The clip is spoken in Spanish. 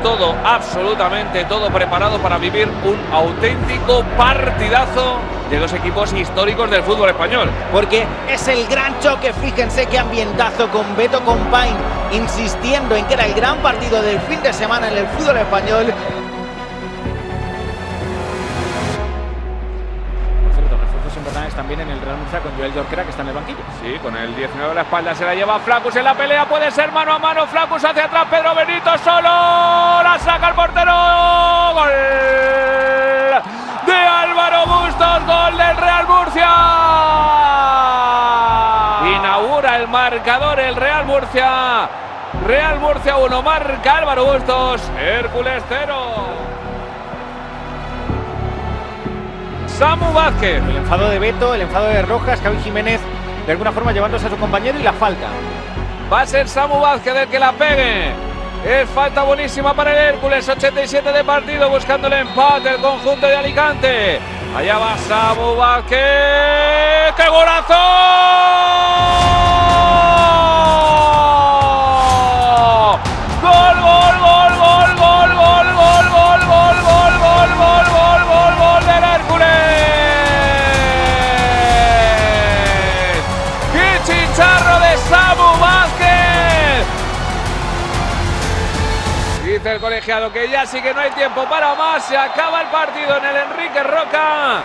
todo, absolutamente todo preparado para vivir un auténtico partidazo de dos equipos históricos del fútbol español. Porque es el gran choque, fíjense qué ambientazo con Beto Compain insistiendo en que era el gran partido del fin de semana en el fútbol español. Refuerzos importantes también en el Real Murcia con Joel Jorquera, que está en el banquillo. Sí, con el 19 a la espalda se la lleva Flaccus en la pelea, puede ser mano a mano, Flaccus hacia atrás, Pedro Benito solo, la saca el portero, gol de Álvaro Bustos, gol del Real Murcia. Inaugura el marcador el Real Murcia. Real Murcia 1, marca Álvaro Bustos, Hércules 0. Samu Vázquez. El enfado de Beto, el enfado de Rojas, Javi Jiménez de alguna forma llevándose a su compañero y la falta. Va a ser Samu Vázquez el que la pegue. Es falta buenísima para el Hércules, 87 de partido, buscando el empate, el conjunto de Alicante. Allá va Samu Vázquez. ¡Qué golazo! ¡Gol, gol, gol, gol, gol, gol, gol, gol, gol, gol, gol, gol, gol, gol, gol del Hércules! ¡Qué chicharro de Samu Vázquez! Dice el colegiado que ya sí que no hay tiempo para más, se acaba el partido en el Enrique Roca.